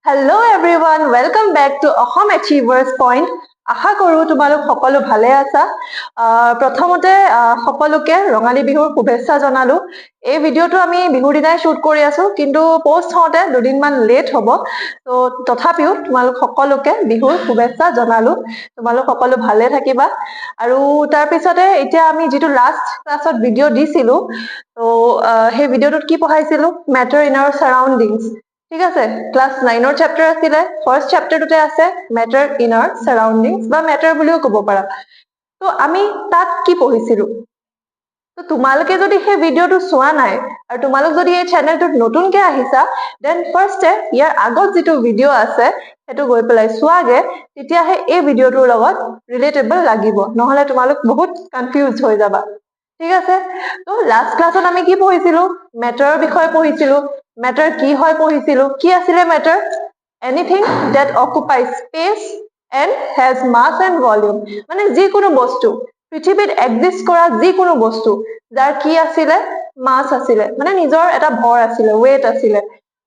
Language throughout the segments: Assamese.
Hello everyone, welcome back to Ahom Achievers Point. আশা কৰো তোমালোক সকলো ভালে আছা। প্ৰথমতে সকলোকে ৰঙালী বিহুৰ শুভেচ্ছা জনালো। এই ভিডিঅটো আমি বিহুৰ দিনাই শুট কৰি আছো, কিন্তু পোষ্ট হওঁতে দুদিনমান লেট হ'ব। তো তথাপিও তোমালোক সকলোকে বিহুৰ শুভেচ্ছা জনালো। তোমালোক সকলো ভালে থাকিবা। আৰু তাৰ পিছতে এতিয়া আমি যিটো লাষ্ট ক্লাছত ভিডিঅ' দিছিলো, তো সেই ভিডিঅ'টোত কি পঢ়াইছিলো? Matter in our surroundings. ঠিক আছে, ক্লাছ 9ৰ চেপ্টাৰ আছিলে। ফাৰ্ষ্ট চেপ্টাৰটোতে আছে মেটাৰ ইন আৱাৰ সাৰাউণ্ডিংছ বা মেটাৰ বুলিও ক'ব পাৰা। তো আমি তাত কি পঢ়িছিলো? তো তোমালোকে যদি সেই ভিডিঅ'টো চোৱা নাই আৰু তোমালোক যদি এই চেনেলটোত নতুনকে আহিছা, দেন ফাৰ্ষ্টে ইয়াৰ আগত যিটো ভিডিঅ' আছে সেইটো গৈ পেলাই চোৱাগে, তেতিয়াহে এই ভিডিঅ'টোৰ লগত ৰিলেটেবল লাগিব, নহলে তোমালোক বহুত কনফিউজ হৈ যাবা। ঠিক আছে, তো লাষ্ট ক্লাছত আমি কি পঢ়িছিলো? মেটাৰৰ বিষয়ে পঢ়িছিলো। মেটাৰ কি হয় পঢ়িছিলো। কি আছিলে মেটাৰ? Anything that occupy space and has mass and volume, মানে যিকোনো বস্তু, পৃথিৱীত এক্সিষ্ট কৰা যিকোনো বস্তু যাৰ কি আছিলে? মাছ আছিলে, মানে নিজৰ এটা ভৰ আছিলে, ৱেইট আছিলে,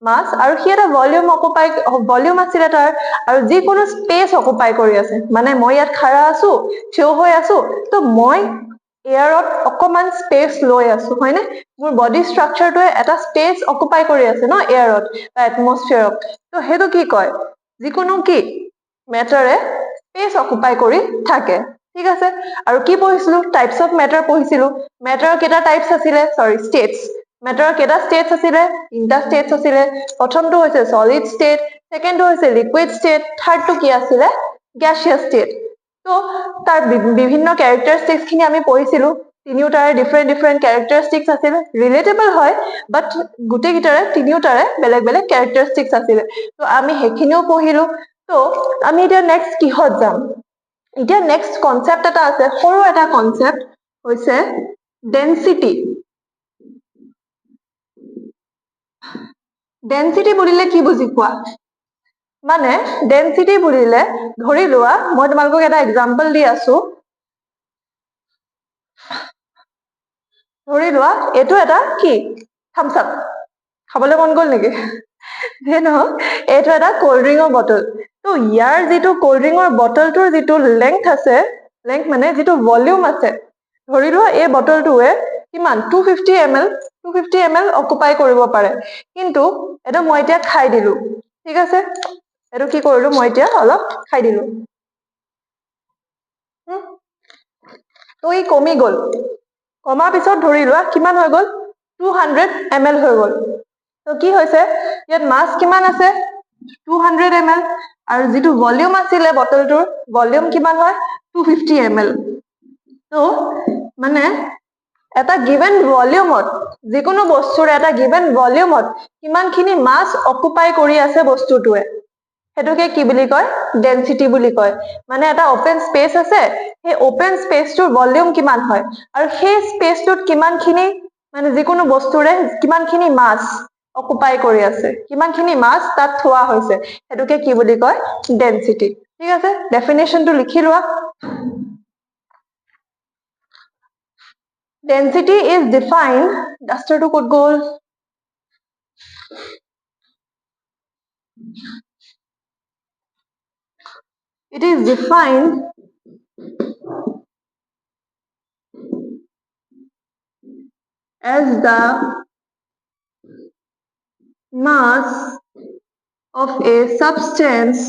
মাছ, আৰু সি এটা ভলিউম আছিলে তাৰ, আৰু যিকোনো স্পেচ অকুপাই কৰি আছে। মানে মই ইয়াত খাৰা আছো, থিয় হৈ আছো, তো মই এয়াৰত অকমান স্পেচ লৈ আছো, হয়নে? মোৰ বডি ষ্ট্ৰাকচাৰটোৱে এটা স্পেচ অকুপাই কৰি আছে ন এয়াৰত বা এটমস্ফিয়াৰত। তো সেইটো কি কয়? যিকোনো কি মেটাৰে স্পেচ অকুপাই কৰি থাকে। ঠিক আছে, আৰু কি পঢ়িছিলো? টাইপছ অফ মেটাৰ পঢ়িছিলো। মেটাৰৰ কেইটা টাইপছ আছিলে? ষ্টেটছ। মেটাৰৰ কেইটা ষ্টেটছ আছিলে? 3টা ষ্টেটছ আছিলে। প্ৰথমটো হৈছে সলিড ষ্টেট, ছেকেণ্ডটো হৈছে লিকুইড ষ্টেট, থাৰ্ডটো কি আছিলে? গ্যাসিয়াছ ষ্টেট। তো তাৰ বিভিন্ন কেৰেক্টাৰিষ্টিক্স খিনি আমি পঢ়িছিলো। তিনিওটাৰে ডিফাৰেণ্ট কেৰেক্টাৰিষ্টিক্স আছিলে, ৰিলেটেবল হয়, বাট তিনিওটাৰে বেলেগ বেলেগ কেৰেক্টাৰিষ্টিক্স আছিলে। তো আমি সেইখিনিও পঢ়িলো। তো আমি এতিয়া নেক্সট কিহত যাম? এতিয়া নেক্সট কনচেপ্ট এটা আছে, সৰু এটা কনচেপ্ট হৈছে ডেনচিটি। ডেনচিটি বুলিলে কি বুজি পোৱা? মানে ডেনচিটি বুলিলে, ধৰি লোৱা মই তোমালোকক এটা এক্সাম্পল দি আছো। ধৰি লোৱা এইটো এটা কি? Thumbs up. খাবলৈ মন গ'ল নেকি? যে নহওক, এইটো এটা কল্ড ড্ৰিংকৰ বটল। তো ইয়াৰ যিটো কল্ড ড্ৰিংকৰ বটলটোৰ যিটো লেংথ আছে, লেংথ মানে যিটো ভলিউম আছে, ধৰি লোৱা এই বটলটোৱে কিমান? 250 ml অকুপাই কৰিব পাৰে। কিন্তু এইটো মই এতিয়া খাই দিলো। ঠিক আছে, এইটো কি কৰিলো? মই এতিয়া অলপ খাই দিলো। তো ই কমি গ'ল। কমাৰ পিছত ধৰি লোৱা কিমান হৈ গ'ল? 200 ml হৈ গ'ল। তো কি হৈছে? ইয়াত মাছ কিমান আছে? 200 ml, আৰু যিটো ভলিউম আছিলে বটলটোৰ, ভলিউম কিমান হয়? 250 ml। তো মানে এটা গিভেন ভলিউমত, যিকোনো বস্তুৰ এটা গিভেন ভলিউমত কিমানখিনি মাছ অকুপাই কৰি আছে বস্তুটোৱে, সেইটোকে কি বুলি কয়? ডেনচিটি বুলি কয়। মানে এটা অপেন স্পেচ আছে, সেই অপেন স্পেচটোৰ ভলিউম কিমান হয়, আৰু সেই স্পেচটোত কিমানখিনি, মানে যিকোনো বস্তুৰে কিমানখিনি মাছ অকুপাই কৰি আছে, কিমানখিনি মাছ তাত থোৱা হৈছে, সেইটোকে কি বুলি কয়? ডেনচিটি। ঠিক আছে, ডেফিনেশ্যনটো লিখি লোৱা। Density is defined, duster to ক'ত গ'ল? It is defined as the mass of a substance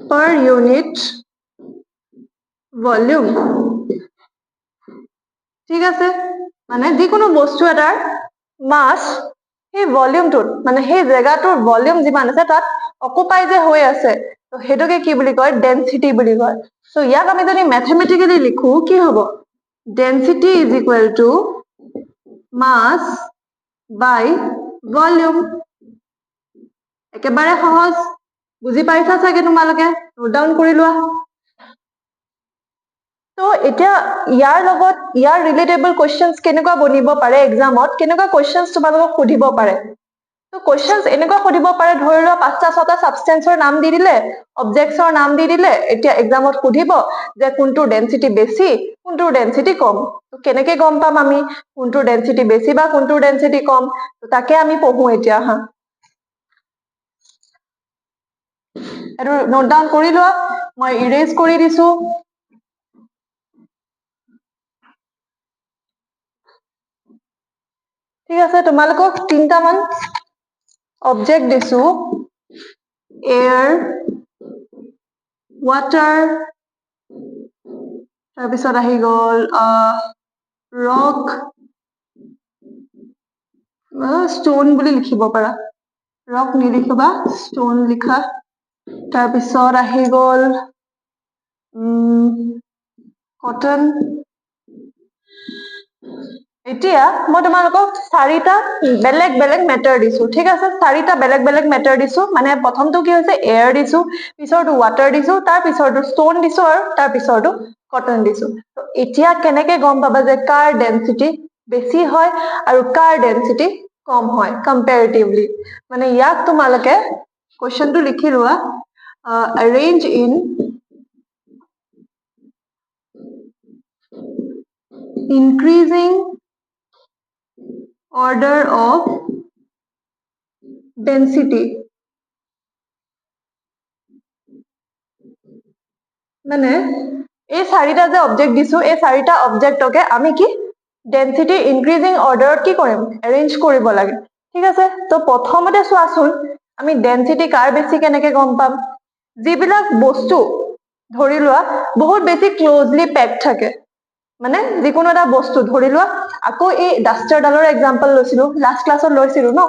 per unit volume. ঠিক আছে, মানে যিকোনো বস্তু এটাৰ মাছ সেই ভলিউমটোত, মানে সেই জেগাটোৰ ভলিউম যিমান আছে তাত অকুপাই যে হৈ আছে, তো সেইটোকে কি বুলি কয়? ডেনচিটি বুলি কয়। তো ইয়াক আমি যদি মেথমেটিকেলি লিখো কি হ'ব? Density is equal to mass by volume. একেবাৰে সহজ, বুজি পাইছা চাগে তোমালোকে? নোট ডাউন কৰি লোৱা। তো এতিয়া ইয়াৰ লগত ইয়াৰ ৰিলেটেবল কুৱেশ্যনছ কেনেকুৱা বনিব পাৰে এক্সামত, কেনেকুৱা কুৱেশ্যনছ তোমালোকক সুধিব পাৰে? তো কোৱেশ্চনছ এনেকুৱা সুধিব পাৰে, ধৰি লোৱা 5টা 6টা সাবষ্টেন্সৰ নাম দি দিলে, অবজেক্টছৰ নাম দি দিলে, এতিয়া এক্সামত সুধিব যে কোনটোৰ ডেন্সিটি বেছি কোনটোৰ ডেন্সিটি কম। তো কেনেকে গম পাম আমি কোনটোৰ ডেন্সিটি বেছি বা কোনটোৰ ডেন্সিটি কম? তো তাকে আমি পঢ়ো এতিয়া। হা, এইটো নোট ডাউন কৰি লোৱা, মই ইৰেজ কৰি দিছো। ঠিক আছে, তোমালোকক 3টা মান অবজেক্ট দিছো, এয়াৰ, ৱাটাৰ, তাৰপিছত আহি গল ৰক, ষ্টন বুলি লিখিব পাৰা, ৰক নিলিখিবা, ষ্টন লিখা। তাৰপিছত আহি গল কটন। এতিয়া মই তোমালোকক 4টা বেলেগ বেলেগ মেটাৰ দিছো। ঠিক আছে, 4টা বেলেগ বেলেগ মেটাৰ দিছো, মানে প্ৰথমটো কি হৈছে এয়াৰ দিছো, পিছৰটো ৱাটাৰ দিছো, তাৰ পিছৰটো ষ্টন দিছো, আৰু তাৰ পিছৰটো কটন দিছো। তো এতিয়া কেনেকে গম পাবা যে কাৰ ডেন্সিটি বেছি হয় আৰু কাৰ ডেন্সিটি কম হয় কম্পেৰেটিভলি? মানে ইয়াক তোমালোকে কুৱেশ্যনটো লিখি লোৱা, অ্যাৰেঞ্জ in increasing order of density। মানে এই 4টা যে অবজেক্ট দিছো, এই 4টা অবজেক্টকে আমি কি ডেন্সিটি ইনক্ৰিজিং অৰ্ডাৰত কি কৰিম? এৰেঞ্জ কৰিব লাগে। ঠিক আছে, তো প্ৰথমতে চোৱাচোন আমি ডেন্সিটি কাৰ বেছি কেনেকে গম পাম? যিবিলাক বস্তু ধৰি লোৱা বহুত বেছি ক্লোজলি পেক থাকে, মানে যিকোনো এটা বস্তু ধৰি লোৱা, আকৌ এই ডাষ্টাৰডালৰ এক্সাম্পল লৈছিলো, লাষ্ট ক্লাছত লৈছিলো ন।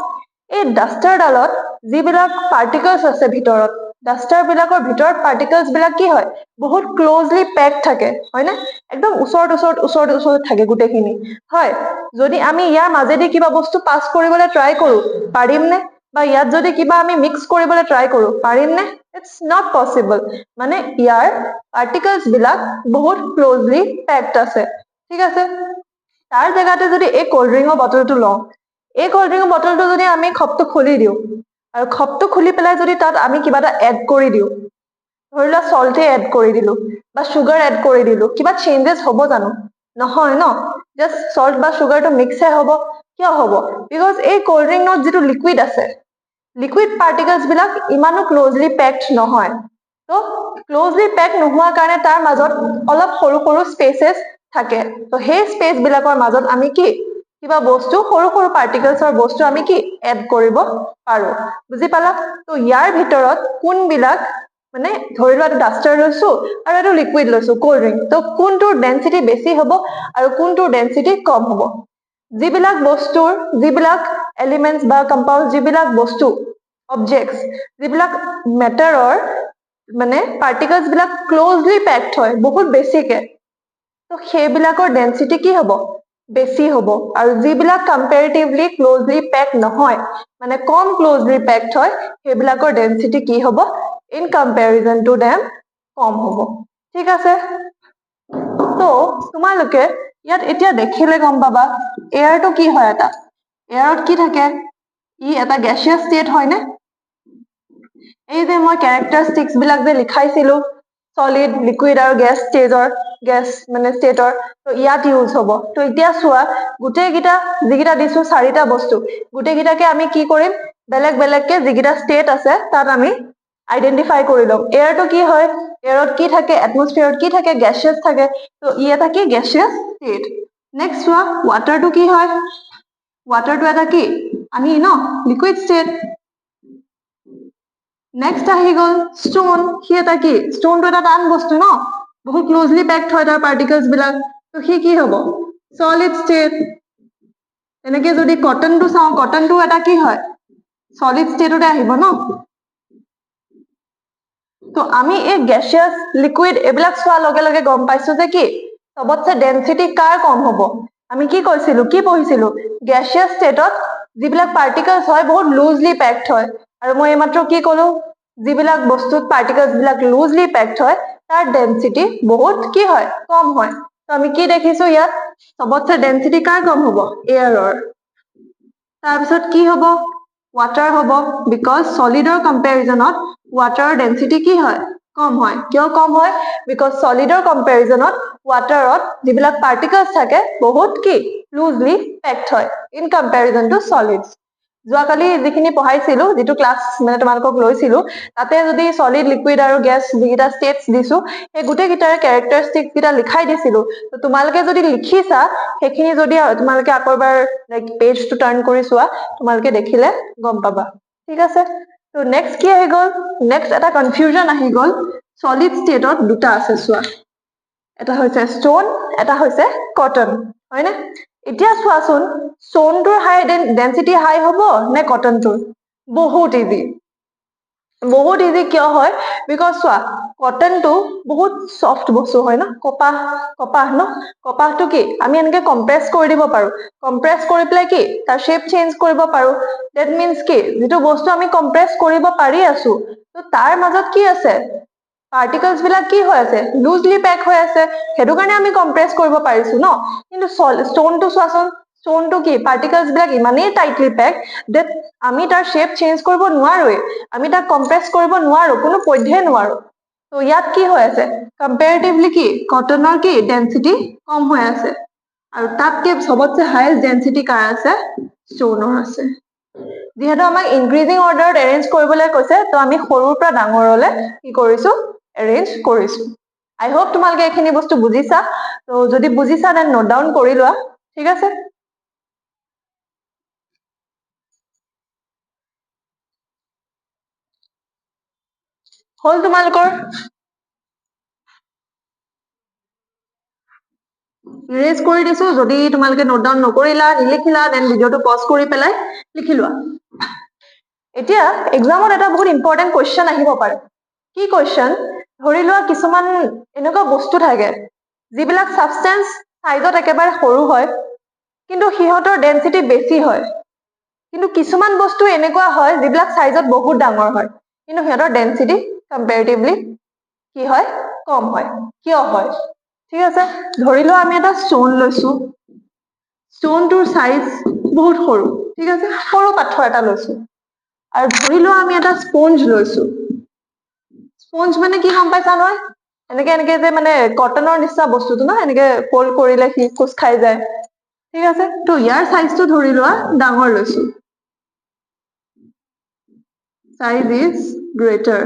এই ডাষ্টাৰডালত যিবিলাক পাৰ্টিকলছ আছে ভিতৰত, ডাষ্টাৰ বিলাকৰ ভিতৰত পাৰ্টিকলছ বিলাক কি হয়? বহুত ক্লোজলি পেক থাকে, হয় নে? একদম ওচৰত ওচৰত ওচৰত ওচৰত থাকে গোটেইখিনি। হয়, যদি আমি ইয়াৰ মাজেদি কিবা বস্তু পাছ কৰিবলৈ ট্ৰাই কৰো, পাৰিম নে? বা ইয়াত যদি কিবা আমি মিক্স কৰিবলৈ ট্ৰাই কৰো, পাৰিম নে? It's not possible. মানে ইয়াৰ পাৰ্টিকলছ বিলাক বহুত ক্লোজলি পেকড আছে। ঠিক আছে, তাৰ জেগাতে যদি এই কল্ড ড্ৰিংকৰ বটলটো লওঁ, এই কল্ড ড্ৰিংকৰ বটলটো যদি আমি খপটো খুলি দিওঁ, আৰু খপটো খুলি পেলাই যদি তাত আমি কিবা এটা এড কৰি দিওঁ, ধৰি লোৱা সল্টে এড কৰি দিলো বা সুগাৰ এড কৰি দিলো, কিবা চেঞ্জেছ হ'ব জানো? নহয় ন, জাষ্ট সল্ট বা সুগাৰটো মিক্সহে হ'ব। কিয় হ'ব? বিকজ এই কল্ড ড্ৰিংকত যিটো লিকুইড আছে, লিকুইড পাৰ্টিকলছ বিলাক ইমানো ক্লোজলি পেকড নহয়। তো ক্লোজলি পেক নোহোৱাৰ কাৰণে তাৰ মাজত অলপ সৰু সৰু স্পেচেছ থাকে। তো সেই স্পেচ বিলাকৰ মাজত আমি কি কিবা বস্তু সৰু সৰু পাৰ্টিকলছৰ বস্তু আমি কি এড কৰিব পাৰো। বুজি পালা? তো ইয়াৰ ভিতৰত কোনবিলাক, মানে ধৰি লোৱা ডাষ্টাৰ লৈছো আৰু এইটো লিকুইড লৈছো কল্ড ড্ৰিংক, তো কোনটোৰ ডেন্সিটি বেছি হ'ব আৰু কোনটোৰ ডেন্সিটি কম হ'ব? যিবিলাক বস্তুৰ, যিবিলাক এলিমেন্টছ বা কম্পাউণ্ড, যিবিলাক বস্তু অবজেক্টছ, যিবিলাক মেটাৰৰ মানে পাৰ্টিকলছ বিলাক ক্লোজলি পেকড হয় বহুত বেছিকে, তো সেইবিলাকৰ ডেন্সিটি কি হ'ব? বেছি হ'ব। আৰু যিবিলাক কম্পেৰেটিভলি ক্লোজলি পেক নহয়, মানে কম ক্লোজলি পেকড হয়, সেইবিলাকৰ ডেন্সিটি কি হ'ব? ইন কম্পেৰিজন টু দেম কম হ'ব। ঠিক আছে, তো তোমালোকে ইয়াত এতিয়া দেখিলে গম পাবা এয়াৰটো কি হয়? এটা এয়াৰত কি থাকে? ই এটা গেছিয়াছ ষ্টেট হয়নে? এই যে মই কেৰেক্টাৰিষ্টিক্স বিলাক যে লিখাইছিলো, সলিড, লিকুইড আৰু গেছ ষ্টেজৰ, গেছ মানে ষ্টেটৰ, তো ইয়াত ইউজ হ'ব। তো এতিয়া চোৱা, গোটেইকেইটা যিকেইটা দিছো 4টা বস্তু, গোটেইকেইটাকে আমি কি কৰিম? বেলেগ বেলেগকে যিকেইটা ষ্টেট আছে তাত আমি আইডেন্টিফাই কৰি ল'ম। এয়াৰটো কি হয়? এয়াৰত কি থাকে? এটমস্ফিয়াৰত কি থাকে? গেছিয়াছ থাকে। তো ই এটা কি গেছিয়াছ ষ্টেট। নেক্সট চোৱা, ৱাটাৰটো কি হয়? ৱাটাৰটো এটা কি পানী ন, লিকুইড ষ্টেট। নেক্সট আহি গল ষ্টন, সি এটা কি? ষ্টনটো এটা টান বস্তু ন, বহুত ক্লোজলি পেকড হয় তাৰ পাৰ্টিকলছ বিলাক, তো সি কি হ'ব? Solid state. এনেকে যদি কটনটো চাওঁ, কটনটো এটা কি হয়? সলিড ষ্টেটতে আহিব ন। তো আমি এই গেছিয়াছ, লিকুইড এইবিলাক চোৱাৰ লগে লগে গম পাইছো যে কি সবতছে ডেন্সিটি কাৰ কম হ'ব? আমি কি কৈছিলো, কি পঢ়িছিলো? গেছিয়াছ ষ্টেটত যিবিলাক পাৰ্টিকলছ হয় বহুত লুজলি পেকড হয়। আৰু মই এইমাত্ৰ কি কলো? যিবিলাক বস্তুত পাৰ্টিকলছ বিলাক লুজলি পেকড হয় তাৰ ডেন্সিটি বহুত কি হয়? কম হয়। তো আমি কি দেখিছো ইয়াত? সবতছে ডেন্সিটি কাৰ কম হ'ব? এয়াৰৰ। তাৰপিছত কি হ'ব? water hobo because solid or comparison of water density ki hoy কম হয় কিয় কম হয় because solid or comparison of water ত যিবিলাক particles থাকে বহুত কি loosely packed হয় in comparison to solids যোৱাকালি যিখিনি পঢ়াইছিলো যেটো ক্লাস মানে তোমালোকক লৈছিলো তাতে যদি সলিড লিকুইড আৰু গ্যাস যিটা স্টেটস দিছো সেই গুটে গিটাৰ ক্যাৰেক্টাৰিস্টিক্স গিটা লিখাই দিছিলো তো তোমালোকে যদি লিখিছা সেইখিনি যদি তোমালোকে আকৰবাৰ লাইক পেজ টু টাৰ্ন কৰি চোৱা তোমালোকে দেখিলে গম পাবা ঠিক আছে তো নেক্সট কি আহি গল নেক্সট এটা কনফিউজন আহি গল সলিড স্টেটত দুটা আছে চোৱা এটা হৈছে ষ্টোন এটা হৈছে কটন হয়নে এতিয়া চোৱাচোন ষ্টোনটোৰ হাই ডেন্সিটি হাই হ'ব নে কটনটোৰ বহুত ইজি কিয় হয় বিকজ চোৱা কটনটো বহুত সফট বস্তু হয় ন কপাহটো কি আমি এনেকে কম্প্ৰেছ কৰি দিব পাৰো কম্প্ৰেছ কৰি পেলাই কি তাৰ শেপ চেঞ্জ কৰিব পাৰো দ্যাট মিন্স কি যেটো বস্তু আমি কম্প্ৰেছ কৰিব পাৰি আছো তো তাৰ মাজত কি আছে পাৰ্টিকলছ বিলাক কি হৈ আছে লুজলি পেক হৈ আছে হেতু কাৰণে আমি কম্প্ৰেছ কৰিব পাৰিছো ন কিন্তু ষ্টোনটো চোৱাচোন ষ্টোনটো কি পাৰ্টিকলছ বিলাক ইমানেই টাইটলি পেক দ্যাট আমি তাৰ শেপ চেঞ্জ কৰিব নোৱাৰোৱে আমি তাক কম্প্ৰেছ কৰিব নোৱাৰো কোনো পধ্যে নোৱাৰো তো ইয়াত কি হৈ আছে কম্পেৰেটিভলি কি কটনৰ কি ডেন্সিটি কম হৈ আছে আৰু তাতকে সবতছে হাইয়েষ্ট ডেন্সিটি কাৰ আছে ষ্টোনৰ আছে যিহেতু আমাক ইনক্ৰিজিং অৰ্ডাৰত এৰেঞ্জ কৰিবলৈ কৈছে তো আমি সৰুৰ পৰা ডাঙৰলৈ কি কৰিছো এৰেঞ্জ কৰিছো আই হোপ তোমালোকে এইখিনি বস্তু বুজিছা তো যদি বুজিছা দেন নোট ডাউন কৰি লোৱা ঠিক আছে হল তোমালোকৰ ইৰেজ কৰি দিছো যদি তোমালোকে নোট ডাউন নকৰিলা নিলিখিলা দেন ভিডিওটো পজ কৰি পেলাই লিখি লোৱা এতিয়া এক্সামত এটা বহুত ইম্পৰ্টেন্ট কোৱেশ্চন আহিব পাৰে কি কোৱেশ্চন ধৰি লোৱা কিছুমান এনেকুৱা বস্তু থাকে যিবিলাক সাবস্টেন্স সাইজত একেবাৰে সৰু হয় কিন্তু সিহঁতৰ ডেন্সিটি বেছি হয় কিন্তু কিছুমান বস্তু এনেকুৱা হয় যিবিলাক সাইজত বহুত ডাঙৰ হয় কিন্তু সিহঁতৰ ডেন্সিটি কম্পেৰেটিভলি কি হয় কম হয় কিয় হয় ঠিক আছে ধৰি লোৱা আমি এটা ষ্টোন লৈছো ষ্টোনটোৰ সাইজ বহুত সৰু ঠিক আছে সৰু পাথৰ এটা লৈছো আৰু ধৰি লোৱা আমি এটা স্পঞ্জ লৈছো স্পঞ্জ মানে কি গম পাইছা নহয় এনেকে যে মানে কটনৰ নিচিনা বস্তুটো ন এনেকে ফল্ড কৰিলে সি কোচ খাই যায় ঠিক আছে তো ইয়াৰ সাইজটো ধৰি লোৱা ডাঙৰ লৈছো size is greater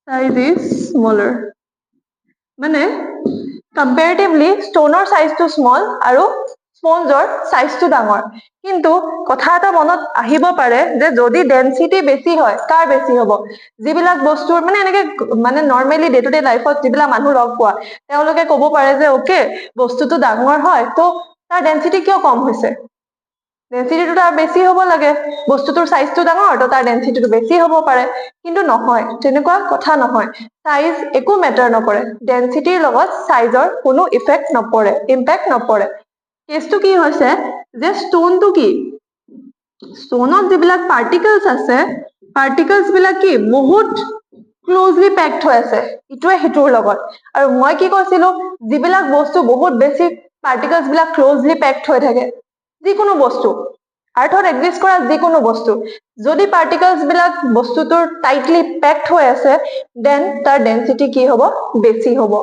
size is smaller মানে কম্পেৰেটিভলি ষ্টোনৰ সাইজটো স্মল আৰু স্পঞ্জৰ সাইজটো ডাঙৰ কিন্তু কথা এটা মনত আহিব পাৰে যে যদি ডেন্সিটি বেছি হয় কাৰ বেছি হ'ব যিবিলাক বস্তুৰ মানে এনেকে মানে নৰমালি ডে টু ডে লাইফত যিবিলাক মানুহ লগ পোৱা তেওঁলোকে ক'ব পাৰে যে ওকে বস্তুটো ডাঙৰ হয় তো তাৰ ডেন্সিটি কিয় কম হৈছে ডেন্সিটিটো তাৰ বেছি হ'ব লাগে বস্তুটোৰ সাইজটো ডাঙৰ তো তাৰ ডেন্সিটিটো বেছি হ'ব পাৰে কিন্তু নহয় তেনেকুৱা কথা নহয় সাইজ একো মেটাৰ নকৰে ডেন্সিটিৰ লগত সাইজৰ কোনো ইফেক্ট নপৰে ইম্প্যাক্ট নপৰে কেছটো কি হৈছে যে ষ্টোনটো কি ষ্টোনত যিবিলাক পাৰ্টিকলছ আছে পাৰ্টিকলছ বিলাক কি বহুত ক্লোজলি পেকড হৈ আছে ইটোৱে সিটোৰ লগত আৰু মই কি কৈছিলো যিবিলাক বস্তু বহুত বেছি পাৰ্টিকলছ বিলাক ক্লোজলি পেকড হৈ থাকে যিকোনো বস্তু আৰ্থত এক্সিষ্ট কৰা যিকোনো বস্তু যদি পাৰ্টিকলছ বিলাক বস্তুটোৰ টাইটলি পেকড হৈ আছে দেন তাৰ ডেন্সিটি কি হ'ব বেছি হ'ব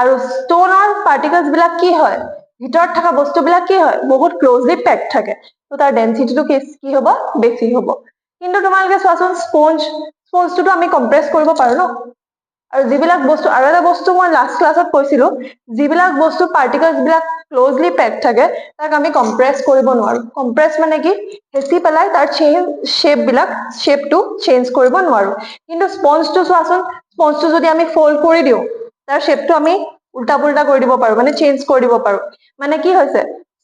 আৰু ষ্টোনৰ পাৰ্টিকলছ বিলাক কি হয় ভিতৰত থকা বস্তুবিলাক কি হয় বহুত ক্লোজলি পেকড থাকে তো তাৰ ডেন্সিটিটো কি হ'ব বেছি হ'ব কিন্তু তোমালোকে চোৱাচোন স্পঞ্জটোতো আমি কম্প্ৰেছ কৰিব পাৰো ন আৰু যিবিলাক বস্তু আৰু এটা বস্তু মই লাষ্ট ক্লাছত কৈছিলো যিবিলাক বস্তু পাৰ্টিকলছ বিলাক ক্লোজলি পেকড থাকে তাক আমি কম্প্ৰেছ কৰিব নোৱাৰো কম্প্ৰেছ মানে কি হেঁচি পেলাই তাৰ শেপটো চেঞ্জ কৰিব নোৱাৰো কিন্তু স্পঞ্জটো চোৱাচোন স্পঞ্জটো যদি আমি ফল্ড কৰি দিওঁ তাৰ শেপটো আমি উল্টা পুল্টা কৰি দিব পাৰো মানে চেঞ্জ কৰি দিব পাৰো মানে কি হৈছে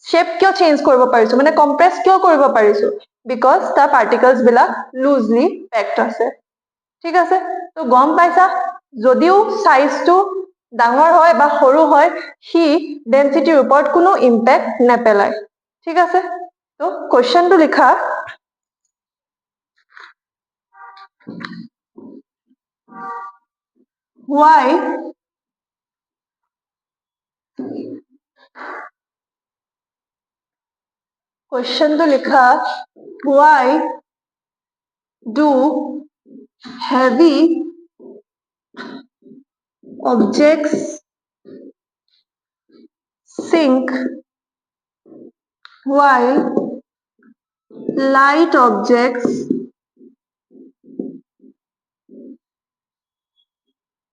শেপ কিয় চেঞ্জ কৰিব পাৰিছো মানে কম্প্ৰেছ কিয় কৰিব পাৰিছো বিকজ তাৰ পাৰ্টিকলছ বিলাক লুজলি পেকড আছে ঠিক আছে তো গম পাইছা যদিও সাইজটো ডাঙৰ হয় বা সৰু হয় সি ডেন্সিটিৰ ওপৰত কোনো ইম্প্যাক্ট নেপেলায় ঠিক আছে তো কোৱেশ্চনটো লিখা why কুৱেশ্যনটো লিখা why do heavy objects sink while light objects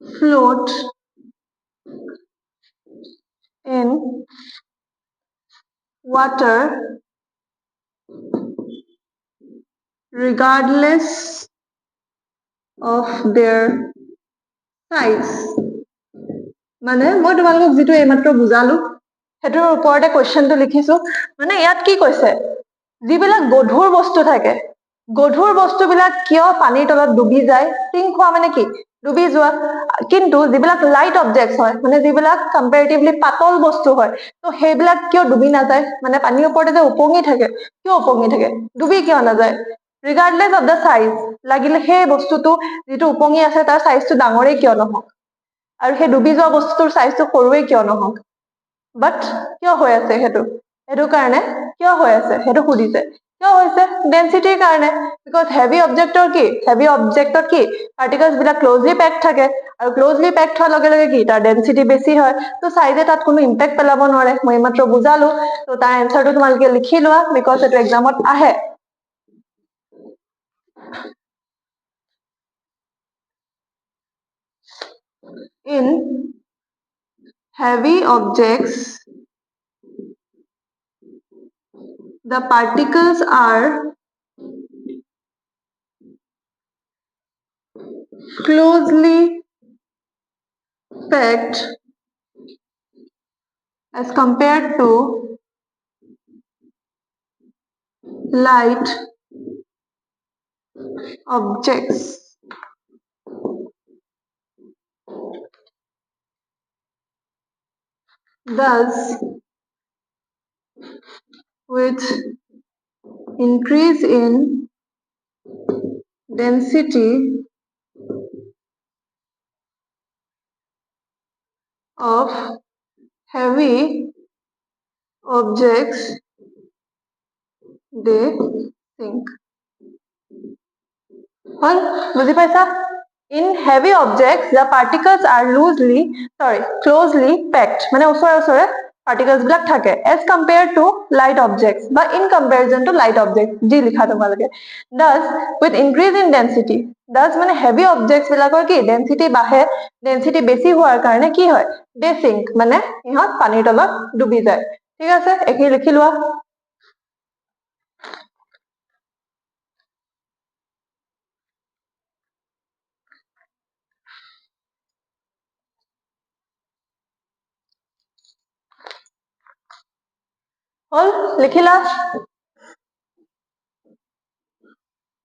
float in water regardless of their size. মানে মই তোমালোকক যেটো এইমাত্ৰ বুজালো হেতুৰ ওপৰতে কোৱেশ্চনটো লিখিছো মানে ইয়াত কি কৈছে যিবিলাক গধুৰ বস্তু থাকে গধুৰ বস্তুবিলাক কিয় পানীৰ তলত ডুবি যায় সিং খোৱা মানে কি ডুবি যোৱা কিন্তু যিবিলাক লাইট অবজেক্টস হয় মানে যিবিলাক কম্পাৰেটিভলি পাতল বস্তু হয় তো সেইবিলাক কিয় ডুবি নাযায় মানে পানীৰ ওপৰতে যে উপঙি থাকে কিয় উপঙি থাকে ডুবি কিয় নাযায় ৰিগাৰ্ডলেছ অফ দ্য সাইজ লাগিলে সেই বস্তুটো যেটো উপঙি আছে তাৰ সাইজটো ডাঙৰেই কিয় নহওক আৰু সেই ডুবি যোৱা বস্তুটোৰ সাইজটো সৰুৱে কিয় নহওক বাট কিয় হৈ আছে হেতু কাৰণে কিয় হৈ আছে হেতু সুধিছে কিয় হৈছে ডেন্সিটিৰ কাৰণে বিকজ হেভি অবজেক্টৰ কি হেভি অবজেক্টত কি পাৰ্টিকলছ বিলাক ক্লোজলি পেক থাকে আৰু ক্লোজলি পেক হোৱাৰ লগে লগে কি তাৰ ডেন্সিটি বেছি হয় তো সাইজে তাত কোনো ইম্পেক্ট পেলাব নোৱাৰে মই মাত্ৰ বুজালো তো তাৰ এনসাৰটো তোমালোকে লিখি লোৱা বিকজ এটো এক্সামত আহে in heavy objects the particles are closely packed as compared to light objects. Thus, with increase in density of heavy objects, they sink. বুজি পাইছা? In heavy objects, the particles are closely packed. মানে ওচৰে particles বিলাক থাকে as compared to light objects বা in comparison to light objects যি লিখা তোমালোকে thus with increase in density thus মানে heavy objects বিলাকৰ কি density বাঢ়ে density বেছি হোৱাৰ কাৰণে কি হয় they sink মানে ইহঁত পানীৰ তলত ডুবি যায় ঠিক আছে এখিনি লিখি লোৱা হল লিখিলা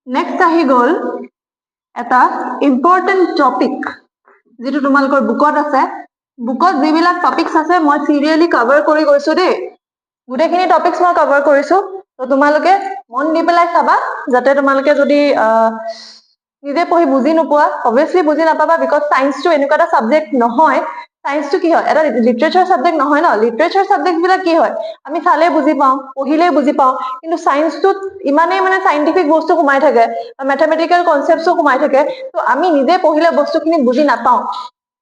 নেক্সট আহি গল এটা ইম্পৰ্টেন্ট টপিক যেটো তোমালোকৰ বুকত আছে বুকত যিবিলাক টপিকস আছে মই সিৰিয়ালি কভাৰ কৰি গৈছো দেই গুটেখিনি টপিকস মই কভাৰ কৰিছো তো তোমালোকে মন দি পেলাই চাবা যাতে তোমালোকে যদি নিজে পঢ়ি বুজি নোপোৱা অবভিয়াসলি বুজি নাপাবা বিকজ সায়েন্স টো এনেকুৱা এটা সাবজেক্ট নহয় সায়েন্স টো কি হয় এটা লিটাৰেচাৰ সাবজেক্ট নহয় ন লিটাৰেচাৰ সাবজেক্ট বিলাক কি হয় আমি চালে বুজি পাওঁ পঢ়িলে বুজি পাওঁ কিন্তু সায়েন্স টো ইমানেই মানে সাইন্টিফিক বস্তু সোমাই থাকে ম্যাথমেটিক্যাল কনসেপ্টছো সোমাই থাকে তো আমি নিজে পঢ়িলে বস্তুখিনি বুজি নাপাওঁ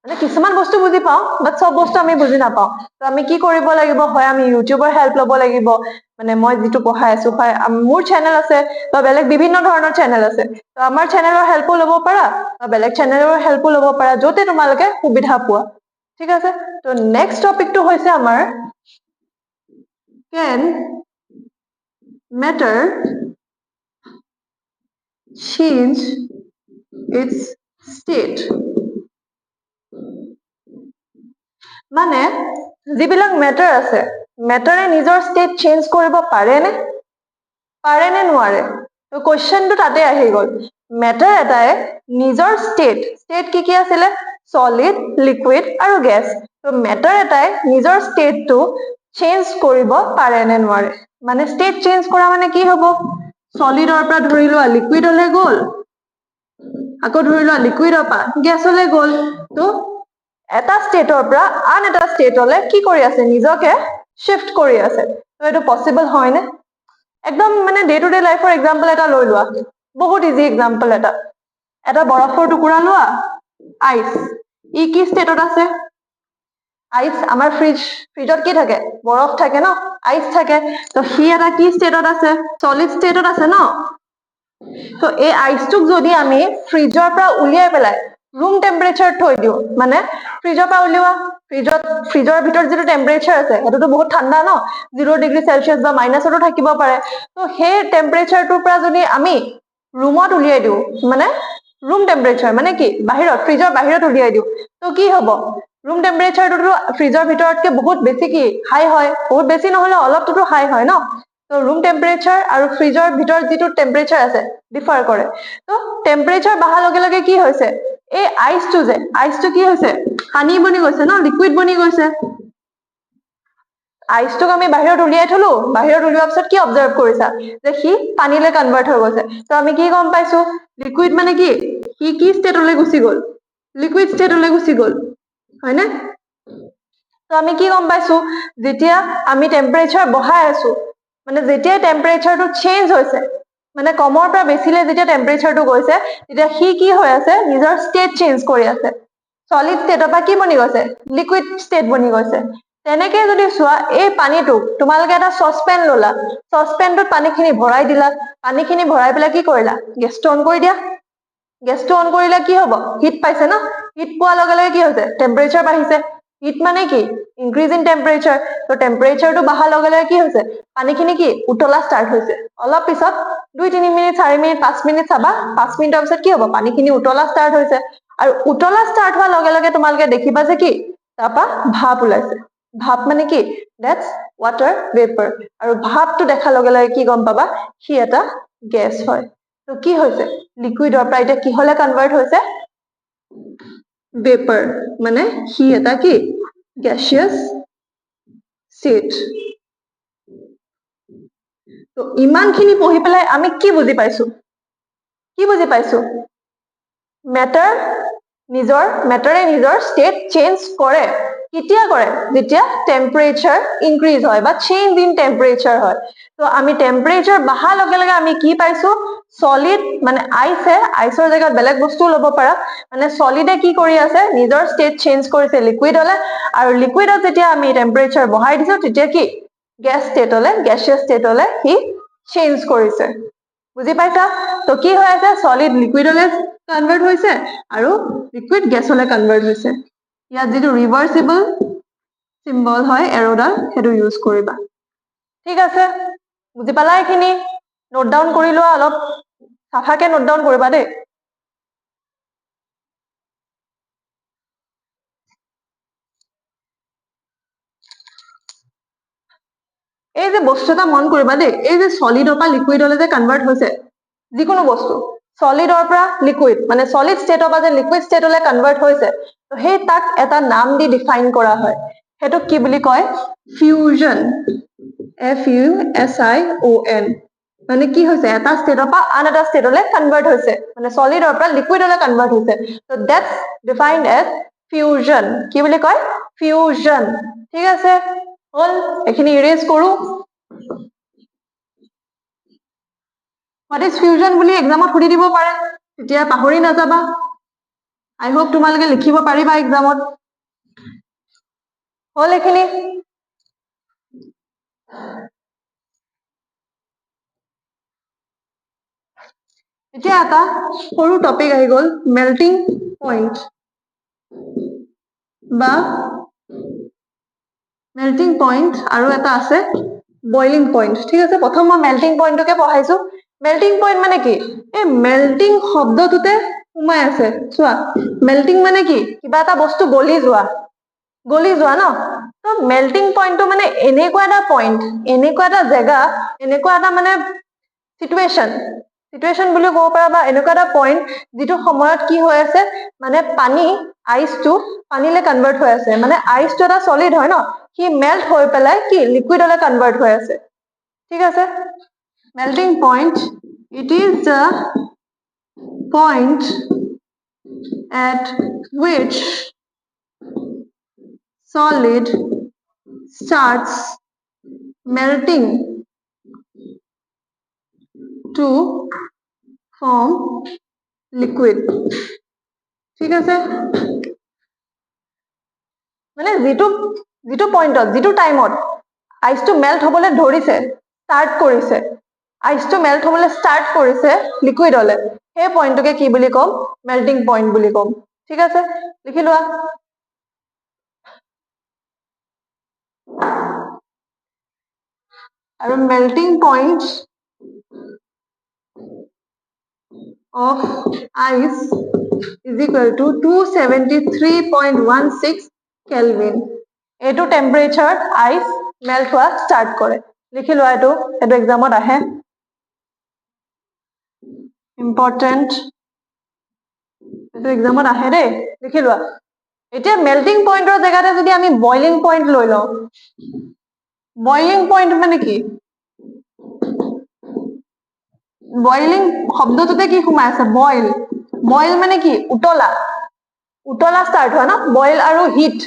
মানে কিছুমান বস্তু বুজি পাওঁ বাট সব বস্তু আমি বুজি নাপাওঁ তো আমি কি কৰিব লাগিব হয় আমি ইউটিউবৰ হেল্প ল'ব লাগিব মানে মই যেটো পঢ়াই আছো হয় মোৰ চেনেল আছে বা বেলেগ বিভিন্ন ধৰণৰ চেনেল আছে তো আমাৰ চেনেলৰ হেল্পো ল'ব পাৰা বা বেলেগ চেনেলৰ হেল্পো ল'ব পাৰা যতে তোমালোকে সুবিধা পোৱা ঠিক আছে তো নেক্সট টপিকটো হৈছে আমাৰ can matter change its state মানে যিবিলাক মেটাৰ আছে মেটাৰে নিজৰ ষ্টেট চেঞ্জ কৰিব পাৰে নে নোৱাৰে তো কোৱেশ্চনটো তাতে আহি গল মেটাৰ এটাই নিজৰ ষ্টেট কি আছিলে সলিড লিকুইড আৰু গ্যাস তো মেটাৰ এটাই নিজৰ ষ্টেটটো চেঞ্জ কৰিব পাৰে নে নোৱাৰে মানে ষ্টেট চেঞ্জ কৰা মানে কি হ'ব সলিডৰ পৰা ধৰি লোৱা লিকুইডলৈ গ'ল আকৌ ধৰি লোৱা লিকুইডৰ পৰা গ্যাসলৈ গ'ল তো এটা ষ্টেটৰ পৰা আন এটা ষ্টেটলৈ কি কৰি আছে নিজকে শিফট কৰি আছে তো এটো পসিবল হয় নে একদম মানে ডে টু ডে লাইফৰ এক্সাম্পল এটা লৈ লোৱা, বহুত ইজি এক্সাম্পল এটা বৰফৰ টুকুৰা লোৱা, আইচ, ই কি ষ্টেটত আছে? আইচ, আমাৰ ফ্ৰিজত কি থাকে? বৰফ থাকে ন, আইচ থাকে। তো সি এটা কি ষ্টেটত আছে? সলিড ষ্টেটত আছে ন। তো এই আইচটোক যদি আমি ফ্ৰিজৰ পৰা উলিয়াই পেলাই ৰুম টেম্পাৰেচাৰত থৈ দিওঁ, মানে ফ্ৰিজৰ পৰা উলিওৱা, ফ্ৰিজৰ ভিতৰত যিটো টেম্পাৰেচাৰ আছে সেইটোতো বহুত ঠাণ্ডা ন, 0°C বা মাইনাছতো থাকিব পাৰে। তো সেই টেম্পাৰেচাৰটোৰ পৰা যদি আমি ৰুমত উলিয়াই দিওঁ, মানে ৰুম টেম্পাৰেচাৰ মানে কি, বাহিৰত, ফ্ৰিজৰ বাহিৰত উলিয়াই দিওঁ, তো কি হ'ব? ৰুম টেম্পাৰেচাৰটোতো ফ্ৰিজৰ ভিতৰতকে বহুত বেছি কি হাই হয়, বহুত বেছি নহলে অলপটোতো হাই হয় ন। তো ৰুম টেম্পাৰেচাৰ আৰু ফ্ৰিজৰ ভিতৰত যিটো টেম্পাৰেচাৰ আছে ডিফাৰ কৰে। তো টেম্পাৰেচাৰ বঢ়াৰ লগে লগে কি হৈছে, এই আইচটো কি হৈছে? পানী বনি গৈছে ন, লিকুইড বনি গৈছে। আইচটোক আমি বাহিৰত উলিয়াই থলো, বাহিৰত উলিওৱাৰ পিছত কি অবজাৰ্ভ কৰিছা? যে সি পানীলৈ কনভাৰ্ট হৈ গৈছে। তো আমি কি গম পাইছো? লিকুইড মানে কি, সি কি ষ্টেটলৈ গুচি গ'ল? লিকুইড ষ্টেটলৈ গুচি গ'ল, হয়নে? তো আমি কি গম পাইছো? যেতিয়া আমি টেম্পাৰেচাৰ বঢ়াই আছো, মানে যেতিয়া টেম্পাৰেচাৰটো চেঞ্জ হৈছে, মানে কমৰ পৰা বেছিলৈ যেতিয়া টেম্পাৰেচাৰটো গৈছে, তেতিয়া সি কি হৈ আছে? নিজৰ ষ্টেট চেঞ্জ কৰি আছে। সলিড ষ্টেটৰ পৰা কি বনি গৈছে? লিকুইড ষ্টেট বনি গৈছে। তেনেকে যদি চোৱা, এই পানীটোক তোমালোকে এটা চচপেন ললা, চচপেনটোত পানীখিনি ভৰাই দিলা, পানীখিনি ভৰাই পেলাই কি কৰিলা? গেছটো অন কৰি দিয়া। গেছটো অন কৰিলে কি হ'ব? হিট পাইছে ন, হিট পোৱাৰ লগে লগে কি হৈছে? টেম্পাৰেচাৰ বাঢ়িছে। হিট মানে কি? Increase in temperature. তো টেম্পাৰেচাৰটো বঢ়াৰ লগে লগে কি হৈছে? পানীখিনি কি উতলা ষ্টাৰ্ট হৈছে। অলপ পিছত 2-3 মিনিট, 4 মিনিট, 5 মিনিট চাবা, 5 মিনিটৰ পিছত কি হ'ব? পানীখিনি উতলা ষ্টাৰ্ট হৈছে। আৰু উতলা ষ্টাৰ্ট হোৱাৰ লগে লগে তোমালোকে দেখিবা যে কি, তাৰপৰা ভাপ ওলাইছে। ভাপ মানে কি? That's water vapour. আৰু ভাপটো দেখাৰ লগে লগে কি গম পাবা? সি এটা গেছ হয়। তো কি হৈছে? লিকুইডৰ পৰা এতিয়া কিহলে কনভাৰ্ট হৈছে? ভেপাৰ, মানে সি এটা কি গ্যাসিয়াস ষ্টেট। তো ইমানখিনি পঢ়ি পেলাই আমি কি বুজি পাইছো? কি বুজি পাইছো? মেটাৰে নিজৰ ষ্টেট চেঞ্জ কৰে। কেতিয়া কৰে? যেতিয়া টেম্পাৰেচাৰ ইনক্ৰিজ হয় বা চেঞ্জ ইন টেম্পাৰেচাৰ হয়। তো আমি টেম্পাৰেচাৰ বঢ়াৰ লগে লগে আমি কি পাইছো? সলিড মানে আইচৰ জেগাত বেলেগ বস্তু ল'ব পাৰা, মানে সলিডে কি কৰি আছে? নিজৰ ষ্টেট চেঞ্জ কৰিছে লিকুইডলে, আৰু লিকুইডত যেতিয়া আমি টেম্পাৰেচাৰ বঢ়াই দিছো, তেতিয়া কি গ্যাসিয়াস ষ্টেটলে সি চেঞ্জ কৰিছে। বুজি পাইছা? তো কি হৈ আছে? সলিড লিকুইডলে কনভাৰ্ট হৈছে আৰু লিকুইড গেছলৈ কনভাৰ্ট হৈছে। ইয়াত যিটো ৰিভাৰ্চিবল চিম্বল হয় এৰোডাল, সেইটো ইউজ কৰিবা। ঠিক আছে, বুজি পালা? এইখিনি নোট ডাউন কৰি লোৱা, অলপ চাফাকে নোট ডাউন কৰিবা দেই। এই যে বস্তু এটা মন কৰিবা দেই, এই যে সলিডৰ পৰা লিকুইডলৈ যে কনভাৰ্ট হৈছে, যিকোনো বস্তু সলিডৰ পৰা লিকুইড, মানে সলিড ষ্টেটৰ পৰা যে লিকুইড ষ্টেটলৈ কনভাৰ্ট হৈছে, তো সেই তাক এটা নাম দি ডিফাইন কৰা হয়। সেইটোক কি বুলি কয়? ফিউজন। FUSION। মানে কি হৈছে? এটা ষ্টেটৰ পৰা আন এটা ষ্টেটলৈ কনভাৰ্ট হৈছে, মানে সলিডৰ পৰা লিকুইডলৈ কনভাৰ্ট হৈছে। তো দ্যাটছ ডিফাইন্ড এজ ফিউজন। কি বুলি কয়? ফিউজন। ঠিক আছে, হল? এইখিনি ইৰেজ কৰো। হোৱাট ইজ ফিউজন বুলি এক্সামত সুধি দিব পাৰে, তেতিয়া পাহৰি নাযাবা। আই হোপ তোমালোকে লিখিব পাৰিবা এক্সামত। হল এইখিনি? এতিয়া এটা সৰু টপিক আহি গ'ল, মেল্টিং পইণ্ট বা মেল্টিং পইণ্ট, আৰু এটা আছে বইলিং পইণ্ট। ঠিক আছে, প্ৰথম মই মেল্টিং পইণ্টটোকে পঢ়াইছো। মেল্টিং পইণ্ট মানে কি? এই মেল্টিং শব্দটোতে সোমাই আছে। চোৱা, মেল্টিং মানে কি? কিবা এটা বস্তু গলি যোৱা ন। তো মেল্টিং পইণ্টটো মানে এনেকুৱা এটা পইণ্ট, এনেকুৱা এটা জেগা, এনেকুৱা এটা মানে চিটুৱেশ্যন বুলি ক'ব পাৰা, বা এনেকুৱা এটা পইণ্ট যিটো সময়ত কি হৈ আছে, মানে আইচটো পানীলৈ কনভাৰ্ট হৈ আছে। মানে আইচটো এটা সলিড হয় ন, সি মেল্ট হৈ পেলাই কি লিকুইডলৈ কনভাৰ্ট হৈ আছে। ঠিক আছে, melting point, it is the point at which solid starts melting to form liquid. ঠিক আছে, মানে যিটো পইণ্টত যিটো টাইমত আইচটো মেল্ট হবলৈ ধৰিছে, ষ্টাৰ্ট কৰিছে, আইচটো মেল্ট হবলৈ ষ্টাৰ্ট কৰিছে লিকুইড হলে, সেই পইণ্টটোকে কি বুলি ক'ম? মেল্টিং পইণ্ট বুলি ক'ম। ঠিক আছে, লিখি লোৱা। আৰু melting point of ice is equal to 273.16 Kelvin. এইটো টেম্পাৰেচাৰত আইচ মেল্ট হোৱা ষ্টাৰ্ট কৰে। লিখি লোৱা, এইটো এক্সামত আহে, ইম্পৰ্টেণ্ট, এইটো এক্সামত আহে দেই, লিখি লোৱা। এতিয়া মেল্টিং পইণ্টৰ জেগাতে যদি আমি বইলিং পইণ্ট লৈ লওঁ, বইলিং পইণ্ট মানে কি? বইলিং শব্দটোতে কি সোমাই আছে? বইল। বইল মানে কি? উতলা। উতলা ষ্টাৰ্ট হয় ন? বইল আৰু হিট,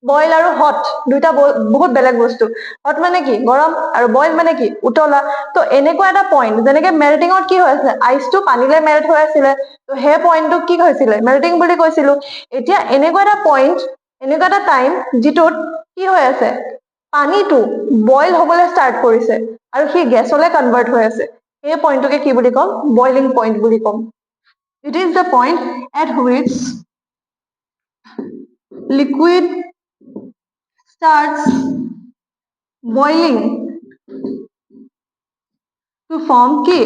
বইল আৰু হট দুইটা বহুত বেলেগ বস্তু। হট মানে কি? গৰম, আৰু বইল মানে কি? উতলা। তো এনেকুৱা এটা পইণ্ট, যেনেকে মেল্টিঙত কি হৈ আছে? আইচটো পানীলে মেল্ট হৈ আছিলে, তো সেই পইণ্টটোক কি হৈছিলে? মেল্টিং বুলি কৈছিলো। এতিয়া এনেকুৱা এটা পইণ্ট, এনেকুৱা এটা টাইম যিটোত কি হৈ আছে? পানীটো বইল হবলৈ ষ্টাৰ্ট কৰিছে আৰু সি গেছলৈ কনভাৰ্ট হৈ আছে, সেই পইণ্টটোকে কি বুলি ক'ম? বইলিং পইণ্ট বুলি ক'ম। It is the point at which liquid starts boiling to form কি?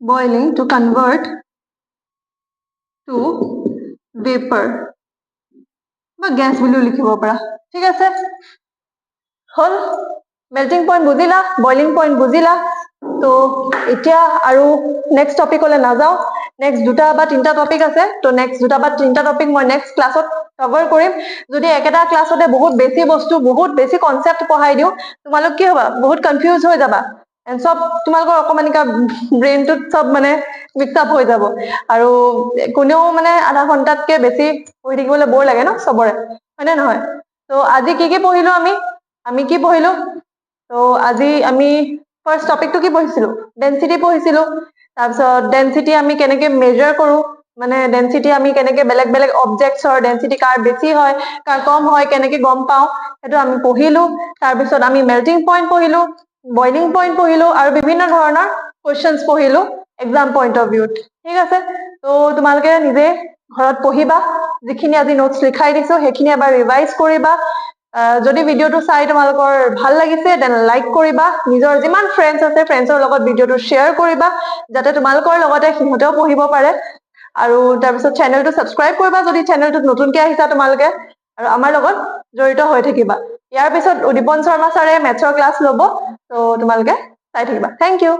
Boiling to convert to vapor বা গ্যাস বুলিও লিখিব পাৰা। ঠিক আছে, হল? মেল্টিং পইণ্ট বুজিলা, বইলিং পইণ্ট বুজিলা। তো এতিয়া আৰু নেক্সট টপিকলৈ নাযাওঁ। নেক্সট 2টা বা 3টা টপিক আছে, তো নেক্সট 2টা বা 3টা টপিক মই নেক্সট ক্লাছত কভাৰ কৰিম। যদি একেটা ক্লাছতে বহুত বেছি বস্তু, বহুত বেছি কনচেপ্ট পঢ়াই দিওঁ, তোমালোক কি হবা? বহুত কনফিউজ হৈ যাবা, চব তোমালোকৰ অকমানিকা ব্ৰেইনটোত চব মানে মিক্স আপ হৈ যাব, আৰু কোনেও মানে আধা ঘন্টাতকে বেছি পঢ়ি থাকিবলৈ বৰ লাগে ন চবৰে, হয়নে নহয়? তো আজি কি কি পঢ়িলো আমি কি পঢ়িলো? তো আজি আমি ফাৰ্ষ্ট টপিকটো কি পঢ়িছিলো? ডেনচিটি পঢ়িছিলো। তাৰপিছত ডেনচিটি আমি কেনেকে মেজাৰ কৰো, মানে ডেনচিটি আমি কেনেকে বেলেগ বেলেগ অবজেক্টছৰ ডেনচিটি কাৰ বেছি হয়, কাৰ কম হয়, কেনেকে গম পাওঁ, সেইটো আমি পঢ়িলো। তাৰপিছত আমি মেল্টিং পইণ্ট পঢ়িলো, বইলিং পইণ্ট পঢ়িলো, আৰু বিভিন্ন ধৰণৰ কুৱেশ্যনছ পঢ়িলো এক্সাম পইণ্ট অফ ভিউত। ঠিক আছে, তো তোমালোকে নিজে ঘৰত পঢ়িবা, যিখিনি আজি নোটছ লিখাই দিছো সেইখিনি এবাৰ ৰিভাইজ কৰিবা। যদি ভিডিঅ'টো চাই তোমালোকৰ ভাল লাগিছে, দেন লাইক কৰিবা, নিজৰ যিমান ফ্ৰেণ্ডছ আছে ফ্ৰেণ্ডছৰ লগত ভিডিঅ'টো শ্বেয়াৰ কৰিবা, যাতে তোমালোকৰ লগতে সিহঁতেও পঢ়িব পাৰে। আৰু তাৰপিছত চেনেলটো ছাবস্ক্ৰাইব কৰিবা যদি চেনেলটোত নতুনকে আহিছা তোমালোকে, আৰু আমাৰ লগত জড়িত হৈ থাকিবা। ইয়াৰ পিছত উদ্দীপন শৰ্মা ছাৰে মেথছৰ ক্লাছ ল'ব, তো তোমালোকে চাই থাকিবা। Thank U.